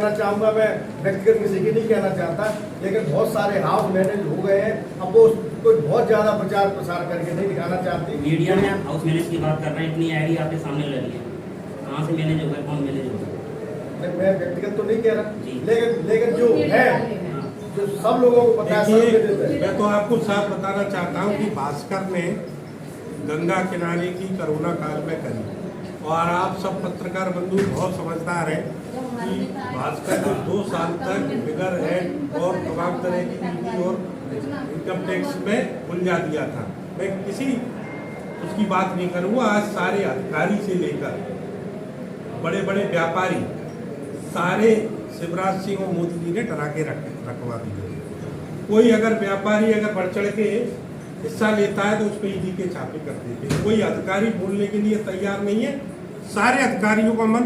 कहना चाहूँगा, मैं व्यक्तिगत किसी की नहीं कहना चाहता, लेकिन बहुत सारे हाउस मैनेज हो गए हैं। अब वो कोई बहुत ज़्यादा प्रचार प्रसार करके नहीं दिखाना चाहती। मीडिया में आप हाउस मैनेज की बात कर रहे हैं, इतनी आईडी आपके सामने लगी है, कहाँ से मैनेज होगा, कौन मैनेज होगा? मैं व्यक्तिगत तो नहीं कह रहा, लेकिन जो है, जो सब लोगों को पता है। मैं तो आपको साफ बताना चाहता हूँ कि भास्कर ने गंगा किनारे की कोरोना काल में करी, और आप सब पत्रकार बंधु बहुत समझदार हैं कि भास्कर को 2 साल तक बिगर हेड और तमाम तरह की नीति और इनकम टैक्स में उलझा दिया था। मैं किसी उसकी बात नहीं करूँगा। आज सारे अधिकारी से लेकर बड़े बड़े व्यापारी सारे शिवराज सिंह और मोदी जी ने डरा के रखवा दिए। कोई अगर व्यापारी अगर बढ़ चढ़ के हिस्सा लेता है तो उस पर ईडी के छापे कर देते हैं। कोई अधिकारी बोलने के लिए तैयार नहीं है। सारे अधिकारियों का मन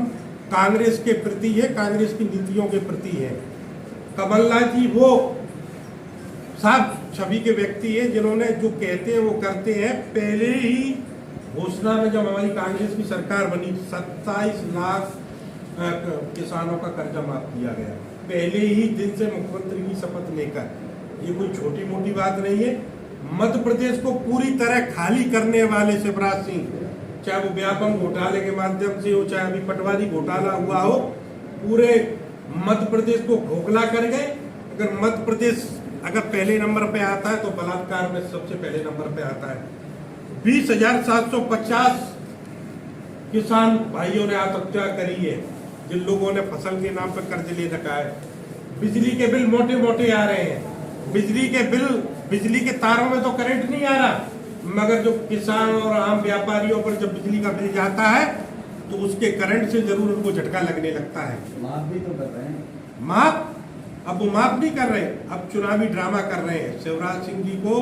कांग्रेस के प्रति है, कांग्रेस की नीतियों के प्रति है। कमलनाथ जी वो साफ छवि के व्यक्ति है जिन्होंने जो कहते हैं वो करते हैं। पहले ही घोषणा में जब हमारी कांग्रेस की सरकार बनी 27 लाख किसानों का कर्जा माफ किया गया, पहले ही दिन से मुख्यमंत्री की शपथ लेकर। ये कोई छोटी मोटी बात नहीं है। मध्य प्रदेश को पूरी तरह खाली करने वाले शिवराज सिंह, चाहे वो व्यापम घोटाले के माध्यम से हो, चाहे अभी पटवारी घोटाला हुआ हो, पूरे मध्य प्रदेश को खोखला कर गए। अगर मध्य प्रदेश अगर पहले नंबर पे आता है तो बलात्कार में सबसे पहले नंबर पे आता है। 20,750 किसान भाइयों ने आत्महत्या करी है, जिन लोगों ने फसल के नाम पर कर्ज ले रखा है। बिजली के बिल मोटे मोटे आ रहे हैं। बिजली के तारों में तो करंट नहीं आ रहा, मगर जो किसान और आम व्यापारियों पर जब बिजली का बिल जाता है तो उसके करंट से जरूर उनको झटका लगने लगता है। माफ भी तो कर रहे हैं। माफ अब वो माफ नहीं कर रहे, अब चुनावी ड्रामा कर रहे हैं। शिवराज सिंह जी को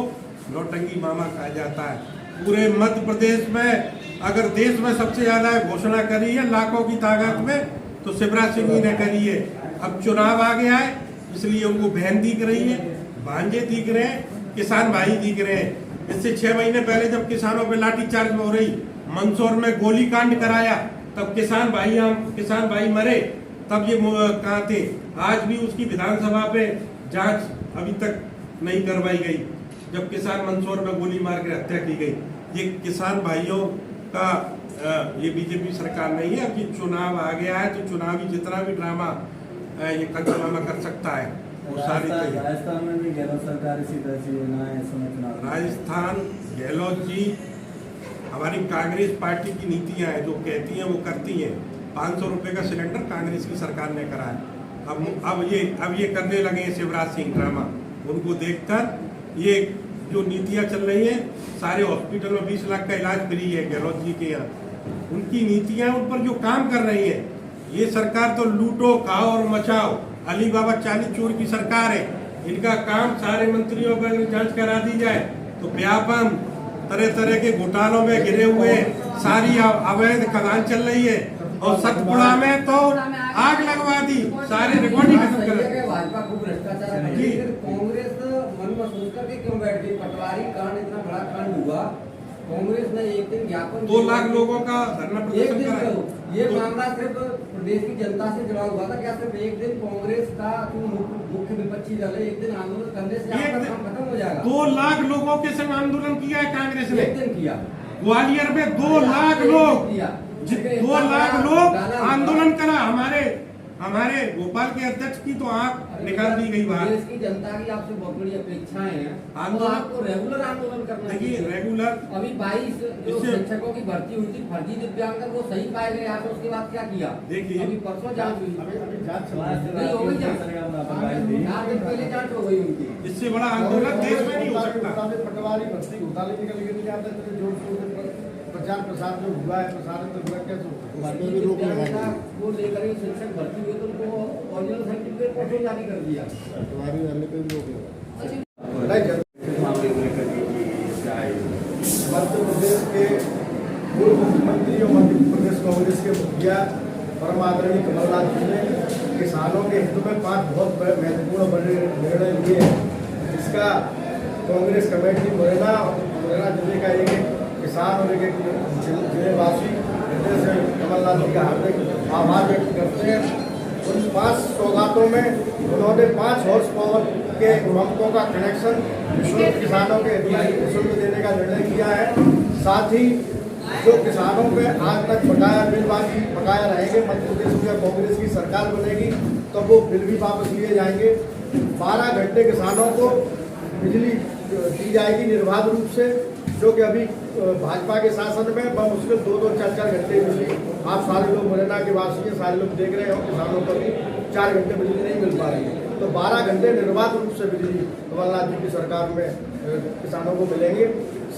नौटंकी मामा कहा जाता है। पूरे मध्य प्रदेश में अगर देश में सबसे ज्यादा घोषणा करी है लाखों की ताकत में तो शिवराज सिंह जी ने करी है। अब चुनाव आ गया है इसलिए उनको बहन दिख रही है, भांजे दिख रहे हैं, किसान भाई दिख रहे हैं। इससे 6 महीने पहले जब किसानों पे लाठीचार्ज हो रही, मंदसौर में गोली कांड कराया, तब किसान भाई मरे, तब ये कहाँ थे? आज भी उसकी विधानसभा पे जांच अभी तक नहीं करवाई गई, जब किसान मंदसौर में गोली मार कर हत्या की गई। ये किसान भाइयों का ये बीजेपी सरकार नहीं है। अब ये चुनाव आ गया है तो चुनावी जितना भी ड्रामा ये कंचनामा कर सकता है वो सारी। राजस्थान में भी गहलोत सरकार इसी तरह से योजना है। राजस्थान गहलोत जी हमारी कांग्रेस पार्टी की नीतियां हैं, जो कहती हैं वो करती हैं। 500 रुपए का सिलेंडर कांग्रेस की सरकार ने करा है। अब ये करने लगे हैं शिवराज सिंह ड्रामा। उनको देखकर ये जो नीतियां चल रही हैं, सारे हॉस्पिटल में 20 लाख का इलाज फ्री है गहलोत जी के यहाँ। उनकी नीतियां उन पर जो काम कर रही है, ये सरकार तो लूटो खाओ और मचाओ, अली बाबा चालीस चोर की सरकार है। इनका काम सारे मंत्रियों पर जांच करा दी जाए तो व्यापम तरह तरह के घोटालों में घिरे हुए सारी अवैध खदान चल रही है, और सतपुड़ा में तो आग लगवा दी, सारे रिकॉर्ड ही खत्म कर। भाजपा खूब भ्रष्टाचार है, कांग्रेस मन में सोच करके क्यों बैठ गई? पटवारी कांड इतना बड़ा कांड हुआ, कांग्रेस ने एक दिन ज्ञापन 2 लाख लोगों का धरना प्रदर्शन करा। ये मामला सिर्फ प्रदेश की जनता से जुड़ा हुआ था क्या? सिर्फ एक दिन कांग्रेस का मुख्य विपक्षी दल है, एक दिन आंदोलन करने से आपका काम खत्म हो जाएगा? 2 लाख लोगों के संग आंदोलन किया है कांग्रेस ने। एक दिन किया। ग्वालियर में 2 लाख लोग 2 लाख लोग आंदोलन करा। हमारे भोपाल के अध्यक्ष की तो आंख निकाल दी गई बाहर। देश की जनता की आपसे बहुत बड़ी अपेक्षाएं हैं, तो आपको रेगुलर आंदोलन करना चाहिए। रेगुलर अभी 22 जो शिक्षकों की भर्ती हुई थी, फर्जी दिव्यांगन, वो सही पाए गए आपने, उसके बाद क्या किया? देखिए अभी परसों जांच हुई, अभी जांच हो गई, 4 दिन पहले जांच हो गई उनकी। इससे बड़ा आंदोलन देश में नहीं हो सकता। पटवारी भर्ती घोटाले निकल के नहीं आते थे, जोर शोर से प्रचार प्रसार जो हुआ है, प्रसारण तो हुआ, कैसे वो लेकर शिक्षक भर्ती हुए तो उनको ओरिजिनल सर्टिफिकेट को जारी कर दिया। पटवारी वाले पे भी रोक मध्य प्रदेश के पूर्व मुख्यमंत्री और मध्य प्रदेश कांग्रेस के मुखिया परम आदरणीय कमलनाथ जी ने किसानों के हित में 5 बहुत महत्वपूर्ण बड़े निर्णय लिए हैं। इसका कांग्रेस कमेटी मुरैना जिले का एक किसान और एक जिलेवासी हृदय से कमलनाथ जी का हार्दिक आभार व्यक्त करते हैं। उन 5 सौगातों में उन्होंने 5 हॉर्स पावर के पंपों का कनेक्शन निःशुल्क किसानों के हित में निःशुल्क देने का निर्णय किया है। साथ ही जो किसानों पे आज तक बकाया रहेंगे, मध्य प्रदेश में कांग्रेस की सरकार बनेगी तो वो बिल भी वापस लिए जाएंगे। 12 घंटे किसानों को बिजली दी जाएगी निर्बाध रूप से, जो कि अभी भाजपा के शासन में मुश्किल 2-2, 4-4 घंटे बिजली, आप सारे लोग मुरैना के वासी हैं, सारे लोग देख रहे हो, किसानों को भी 4 घंटे बिजली नहीं मिल पा रही है। तो 12 घंटे निर्बाध रूप से बिजली कमलनाथ जी की सरकार में किसानों को मिलेंगे।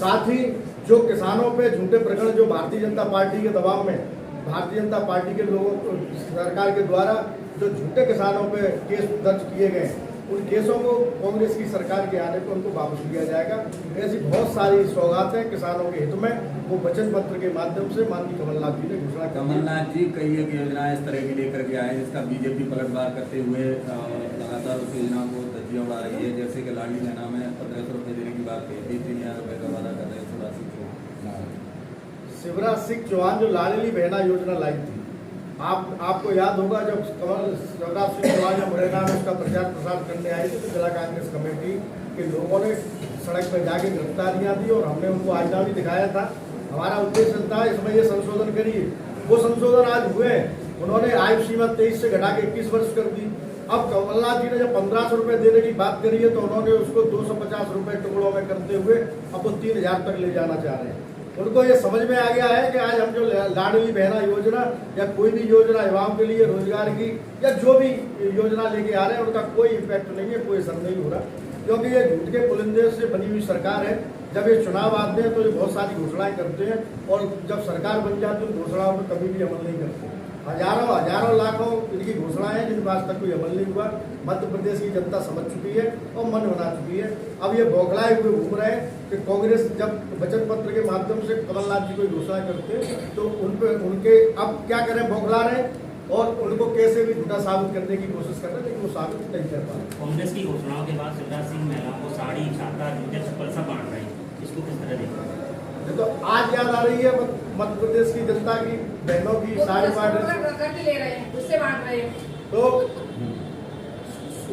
साथ ही जो किसानों पे झूठे प्रकरण जो भारतीय जनता पार्टी के दबाव में, भारतीय जनता पार्टी के लोगों सरकार के द्वारा जो झूठे किसानों पे केस दर्ज किए गए, उन केसों को कांग्रेस की सरकार के आने पर उनको वापस लिया जाएगा। ऐसी बहुत सारी सौगातें किसानों के हित में वो वचन पत्र के माध्यम से माननीय कमलनाथ जी ने घोषणा की। कमलनाथ जी कई एक योजनाएं इस तरह की लेकर के आए जिसका बीजेपी पलटवार करते हुए लगातार उस योजना को धज्जियां उड़ा रही है, जैसे कि लाडली बहना में 1500 रुपये देने की बात कही, 3,000 रुपये का वादा कर रहे हैं शिवराज सिंह चौहान जो लाडली बहना योजना लाई थी, आपको याद होगा जब शिवराज सिंह चौहान या मुरैना में उसका प्रचार प्रसार करने आए थे तो जिला कांग्रेस कमेटी के लोगों ने सड़क पर जाके गिरफ्तारियां दी और हमने उनको आईना भी दिखाया था। हमारा उद्देश्य था इसमें ये संशोधन करिए, वो संशोधन आज हुए। उन्होंने आयु सीमा 23 से घटा के 21 वर्ष कर दी। अब कमलनाथ जी ने जब 1500 रुपये देने की बात करी है तो उन्होंने उसको 250 रुपये टुकड़ों में करते हुए अब वो 3000 तक ले जाना चाह रहे हैं। उनको ये समझ में आ गया है कि आज हम जो लाडली बहना योजना या कोई भी योजना युवाओं के लिए रोजगार की या जो भी योजना लेके आ रहे हैं उनका कोई इम्पैक्ट नहीं है, कोई असर नहीं हो रहा, क्योंकि ये झूठ के पुलिंदे से बनी हुई सरकार है। जब ये चुनाव आते हैं तो ये बहुत सारी घोषणाएं करते हैं और जब सरकार बन जाती है उन घोषणाओं पर कभी भी अमल नहीं करते। हजारों लाखों इनकी घोषणाएं हैं जिन पर आज तक कोई अमल नहीं हुआ। मध्य प्रदेश की जनता समझ चुकी है और मन बना चुकी है। अब ये बौखलाए हुए घूम रहे हैं कि कांग्रेस जब वचन पत्र के माध्यम से कमलनाथ जी कोई घोषणा करते हैं तो उन पे उनके अब क्या करें, बौखला रहे हैं और उनको कैसे भी झूठा साबित करने की कोशिश कर रहे हैं, लेकिन वो साबित नहीं कर पा रहे। कांग्रेस की घोषणाओं के बाद शिवराज सिंह महिलाओं को साड़ी, छाता, जूते, चप्पल सब बांट रहे हैं, इसको किस तरह देखते हैं? तो आज याद आ रही है मध्य प्रदेश की जनता की बहनों की साड़ी बांट ले रहे हैं, उससे बांट रहे हैं। तो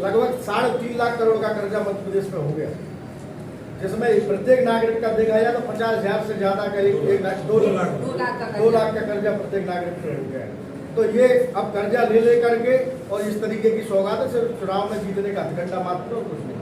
लगभग 3.5 लाख करोड़ का कर्जा मध्य प्रदेश में हो गया, जिसमें प्रत्येक नागरिक का देखा जाए तो 50,000 से ज्यादा का 2 लाख का कर्जा प्रत्येक नागरिक पे हो गया है। तो ये अब कर्जा ले करके और इस तरीके की सौगात सिर्फ चुनाव में जीतने का हथकंडा मात्र और कुछ नहीं।